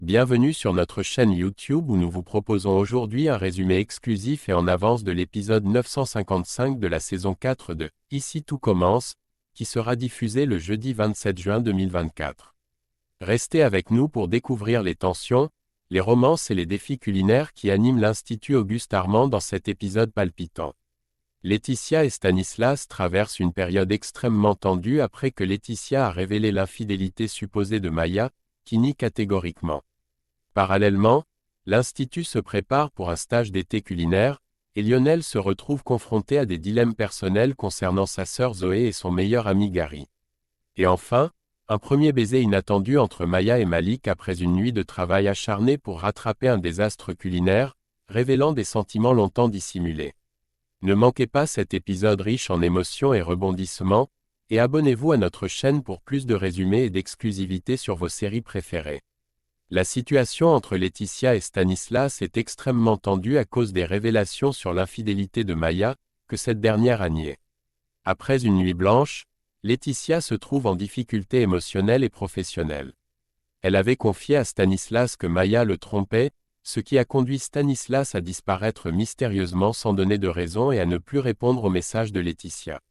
Bienvenue sur notre chaîne YouTube où nous vous proposons aujourd'hui un résumé exclusif et en avance de l'épisode 955 de la saison 4 de « Ici tout commence », qui sera diffusé le jeudi 27 juin 2024. Restez avec nous pour découvrir les tensions, les romances et les défis culinaires qui animent l'Institut Auguste Armand dans cet épisode palpitant. Laetitia et Stanislas traversent une période extrêmement tendue après que Laetitia a révélé l'infidélité supposée de Maya, qui nie catégoriquement. Parallèlement, l'Institut se prépare pour un stage d'été culinaire, et Lionel se retrouve confronté à des dilemmes personnels concernant sa sœur Zoé et son meilleur ami Gary. Et enfin, un premier baiser inattendu entre Maya et Malik après une nuit de travail acharné pour rattraper un désastre culinaire, révélant des sentiments longtemps dissimulés. Ne manquez pas cet épisode riche en émotions et rebondissements, et abonnez-vous à notre chaîne pour plus de résumés et d'exclusivité sur vos séries préférées. La situation entre Laetitia et Stanislas est extrêmement tendue à cause des révélations sur l'infidélité de Maya, que cette dernière a nié. Après une nuit blanche, Laetitia se trouve en difficulté émotionnelle et professionnelle. Elle avait confié à Stanislas que Maya le trompait, ce qui a conduit Stanislas à disparaître mystérieusement sans donner de raison et à ne plus répondre aux messages de Laetitia.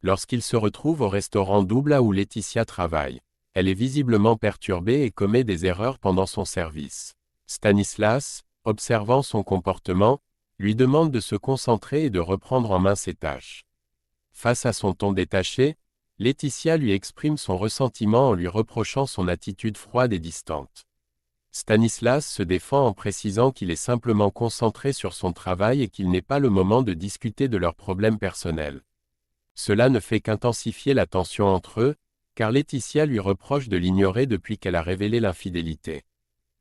Lorsqu'il se retrouve au restaurant Doubla où Laetitia travaille, elle est visiblement perturbée et commet des erreurs pendant son service. Stanislas, observant son comportement, lui demande de se concentrer et de reprendre en main ses tâches. Face à son ton détaché, Laetitia lui exprime son ressentiment en lui reprochant son attitude froide et distante. Stanislas se défend en précisant qu'il est simplement concentré sur son travail et qu'il n'est pas le moment de discuter de leurs problèmes personnels. Cela ne fait qu'intensifier la tension entre eux, car Laetitia lui reproche de l'ignorer depuis qu'elle a révélé l'infidélité.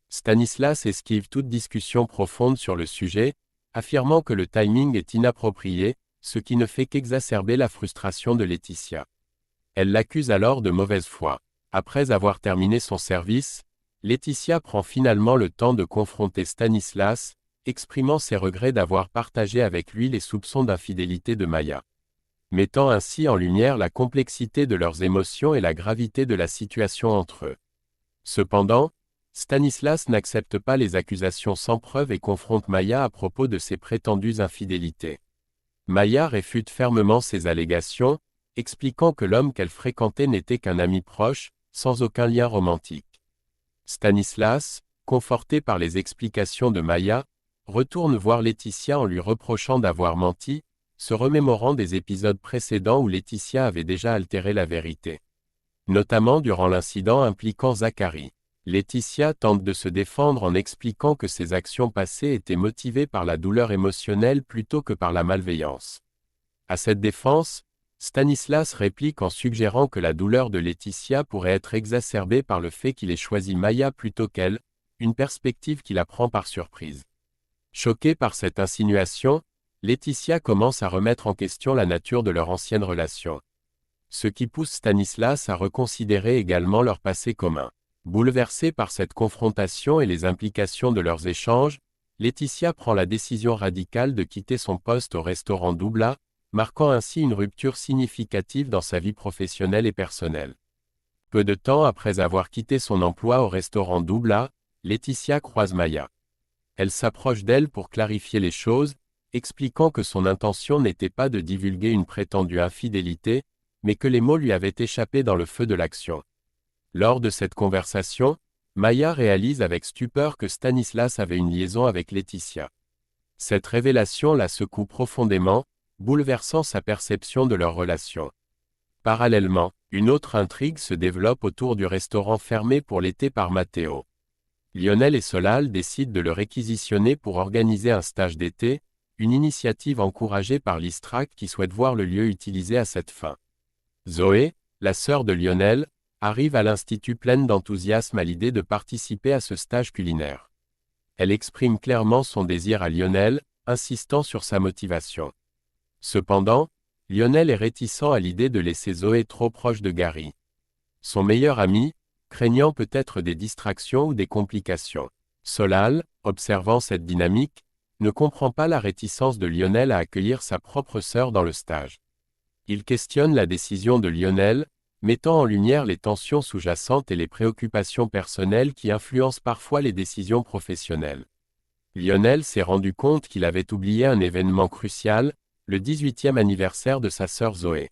Stanislas esquive toute discussion profonde sur le sujet, affirmant que le timing est inapproprié, ce qui ne fait qu'exacerber la frustration de Laetitia. Elle l'accuse alors de mauvaise foi. Après avoir terminé son service, Laetitia prend finalement le temps de confronter Stanislas, exprimant ses regrets d'avoir partagé avec lui les soupçons d'infidélité de Maya, mettant ainsi en lumière la complexité de leurs émotions et la gravité de la situation entre eux. Cependant, Stanislas n'accepte pas les accusations sans preuve et confronte Maya à propos de ses prétendues infidélités. Maya réfute fermement ces allégations, expliquant que l'homme qu'elle fréquentait n'était qu'un ami proche, sans aucun lien romantique. Stanislas, conforté par les explications de Maya, retourne voir Laetitia en lui reprochant d'avoir menti, se remémorant des épisodes précédents où Laetitia avait déjà altéré la vérité. Notamment durant l'incident impliquant Zachary. Laetitia tente de se défendre en expliquant que ses actions passées étaient motivées par la douleur émotionnelle plutôt que par la malveillance. À cette défense, Stanislas réplique en suggérant que la douleur de Laetitia pourrait être exacerbée par le fait qu'il ait choisi Maya plutôt qu'elle, une perspective qui la prend par surprise. Choquée par cette insinuation, Laetitia commence à remettre en question la nature de leur ancienne relation. Ce qui pousse Stanislas à reconsidérer également leur passé commun. Bouleversée par cette confrontation et les implications de leurs échanges, Laetitia prend la décision radicale de quitter son poste au restaurant Doubla, marquant ainsi une rupture significative dans sa vie professionnelle et personnelle. Peu de temps après avoir quitté son emploi au restaurant Doubla, Laetitia croise Maya. Elle s'approche d'elle pour clarifier les choses, expliquant que son intention n'était pas de divulguer une prétendue infidélité, mais que les mots lui avaient échappé dans le feu de l'action. Lors de cette conversation, Maya réalise avec stupeur que Stanislas avait une liaison avec Laetitia. Cette révélation la secoue profondément, bouleversant sa perception de leur relation. Parallèlement, une autre intrigue se développe autour du restaurant fermé pour l'été par Matteo. Lionel et Solal décident de le réquisitionner pour organiser un stage d'été, une initiative encouragée par l'Istrac qui souhaite voir le lieu utilisé à cette fin. Zoé, la sœur de Lionel, arrive à l'Institut pleine d'enthousiasme à l'idée de participer à ce stage culinaire. Elle exprime clairement son désir à Lionel, insistant sur sa motivation. Cependant, Lionel est réticent à l'idée de laisser Zoé trop proche de Gary, son meilleur ami, craignant peut-être des distractions ou des complications. Solal, observant cette dynamique, ne comprend pas la réticence de Lionel à accueillir sa propre sœur dans le stage. Il questionne la décision de Lionel, mettant en lumière les tensions sous-jacentes et les préoccupations personnelles qui influencent parfois les décisions professionnelles. Lionel s'est rendu compte qu'il avait oublié un événement crucial, le 18e anniversaire de sa sœur Zoé.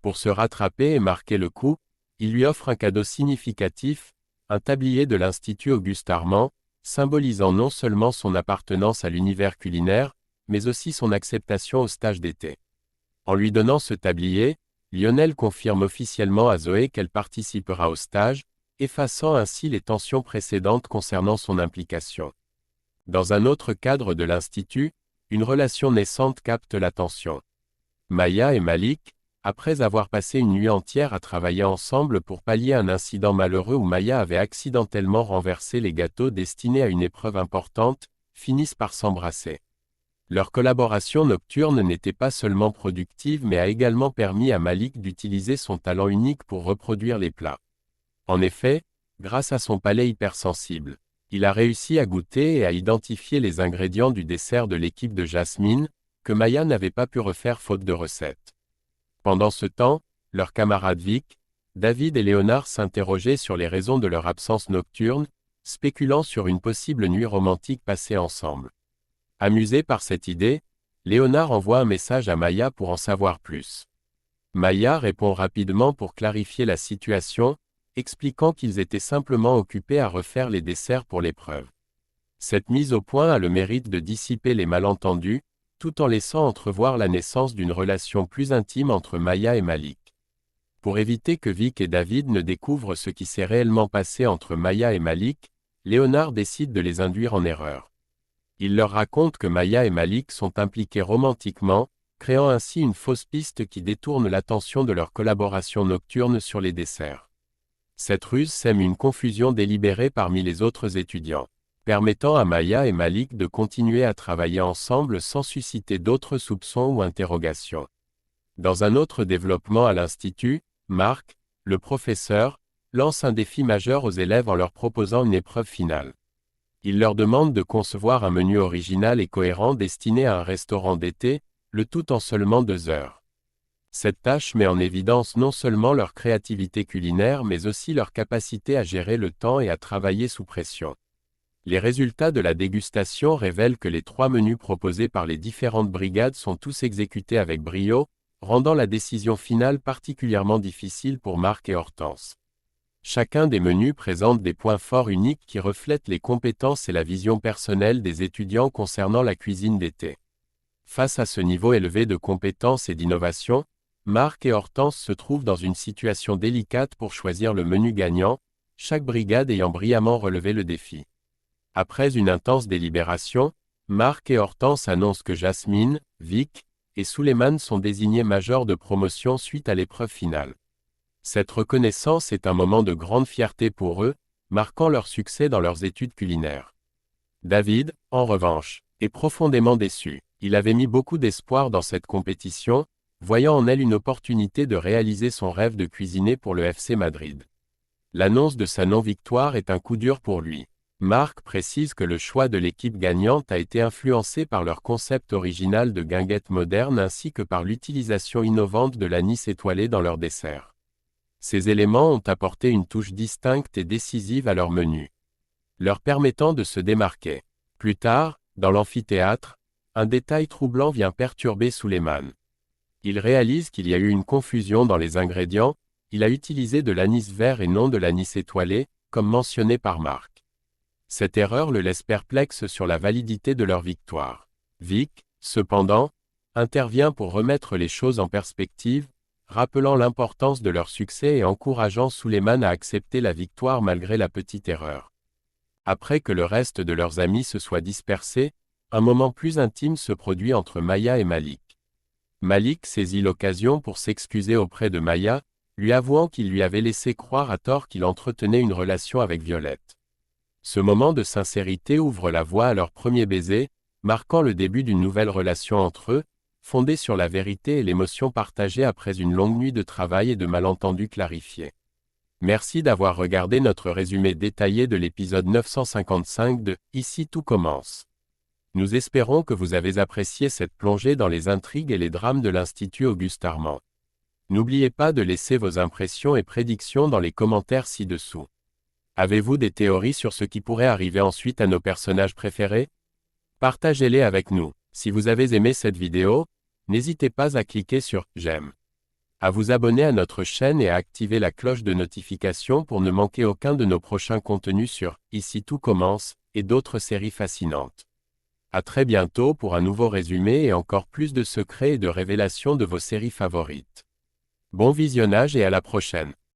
Pour se rattraper et marquer le coup, il lui offre un cadeau significatif, un tablier de l'Institut Auguste Armand, symbolisant non seulement son appartenance à l'univers culinaire, mais aussi son acceptation au stage d'été. En lui donnant ce tablier, Lionel confirme officiellement à Zoé qu'elle participera au stage, effaçant ainsi les tensions précédentes concernant son implication. Dans un autre cadre de l'Institut, une relation naissante capte l'attention. Maya et Malik, après avoir passé une nuit entière à travailler ensemble pour pallier un incident malheureux où Maya avait accidentellement renversé les gâteaux destinés à une épreuve importante, finissent par s'embrasser. Leur collaboration nocturne n'était pas seulement productive mais a également permis à Malik d'utiliser son talent unique pour reproduire les plats. En effet, grâce à son palais hypersensible, il a réussi à goûter et à identifier les ingrédients du dessert de l'équipe de Jasmine, que Maya n'avait pas pu refaire faute de recettes. Pendant ce temps, leurs camarades Vic, David et Léonard s'interrogeaient sur les raisons de leur absence nocturne, spéculant sur une possible nuit romantique passée ensemble. Amusé par cette idée, Léonard envoie un message à Maya pour en savoir plus. Maya répond rapidement pour clarifier la situation, expliquant qu'ils étaient simplement occupés à refaire les desserts pour l'épreuve. Cette mise au point a le mérite de dissiper les malentendus, tout en laissant entrevoir la naissance d'une relation plus intime entre Maya et Malik. Pour éviter que Vic et David ne découvrent ce qui s'est réellement passé entre Maya et Malik, Léonard décide de les induire en erreur. Il leur raconte que Maya et Malik sont impliqués romantiquement, créant ainsi une fausse piste qui détourne l'attention de leur collaboration nocturne sur les desserts. Cette ruse sème une confusion délibérée parmi les autres étudiants, permettant à Maya et Malik de continuer à travailler ensemble sans susciter d'autres soupçons ou interrogations. Dans un autre développement à l'Institut, Marc, le professeur, lance un défi majeur aux élèves en leur proposant une épreuve finale. Il leur demande de concevoir un menu original et cohérent destiné à un restaurant d'été, le tout en seulement 2 heures. Cette tâche met en évidence non seulement leur créativité culinaire mais aussi leur capacité à gérer le temps et à travailler sous pression. Les résultats de la dégustation révèlent que les 3 menus proposés par les différentes brigades sont tous exécutés avec brio, rendant la décision finale particulièrement difficile pour Marc et Hortense. Chacun des menus présente des points forts uniques qui reflètent les compétences et la vision personnelle des étudiants concernant la cuisine d'été. Face à ce niveau élevé de compétences et d'innovation, Marc et Hortense se trouvent dans une situation délicate pour choisir le menu gagnant, chaque brigade ayant brillamment relevé le défi. Après une intense délibération, Marc et Hortense annoncent que Jasmine, Vic et Souleymane sont désignés majors de promotion suite à l'épreuve finale. Cette reconnaissance est un moment de grande fierté pour eux, marquant leur succès dans leurs études culinaires. David, en revanche, est profondément déçu. Il avait mis beaucoup d'espoir dans cette compétition, voyant en elle une opportunité de réaliser son rêve de cuisiner pour le FC Madrid. L'annonce de sa non-victoire est un coup dur pour lui. Marc précise que le choix de l'équipe gagnante a été influencé par leur concept original de guinguette moderne ainsi que par l'utilisation innovante de l'anis étoilé dans leur dessert. Ces éléments ont apporté une touche distincte et décisive à leur menu, leur permettant de se démarquer. Plus tard, dans l'amphithéâtre, un détail troublant vient perturber Souleymane. Il réalise qu'il y a eu une confusion dans les ingrédients, il a utilisé de l'anis vert et non de l'anis étoilé, comme mentionné par Marc. Cette erreur le laisse perplexe sur la validité de leur victoire. Vic, cependant, intervient pour remettre les choses en perspective, rappelant l'importance de leur succès et encourageant Souleymane à accepter la victoire malgré la petite erreur. Après que le reste de leurs amis se soit dispersé, un moment plus intime se produit entre Maya et Malik. Malik saisit l'occasion pour s'excuser auprès de Maya, lui avouant qu'il lui avait laissé croire à tort qu'il entretenait une relation avec Violette. Ce moment de sincérité ouvre la voie à leur premier baiser, marquant le début d'une nouvelle relation entre eux, fondée sur la vérité et l'émotion partagée après une longue nuit de travail et de malentendus clarifiés. Merci d'avoir regardé notre résumé détaillé de l'épisode 955 de « Ici tout commence ». Nous espérons que vous avez apprécié cette plongée dans les intrigues et les drames de l'Institut Auguste Armand. N'oubliez pas de laisser vos impressions et prédictions dans les commentaires ci-dessous. Avez-vous des théories sur ce qui pourrait arriver ensuite à nos personnages préférés? Partagez-les avec nous. Si vous avez aimé cette vidéo, n'hésitez pas à cliquer sur « J'aime », à vous abonner à notre chaîne et à activer la cloche de notification pour ne manquer aucun de nos prochains contenus sur « Ici tout commence » et d'autres séries fascinantes. À très bientôt pour un nouveau résumé et encore plus de secrets et de révélations de vos séries favorites. Bon visionnage et à la prochaine.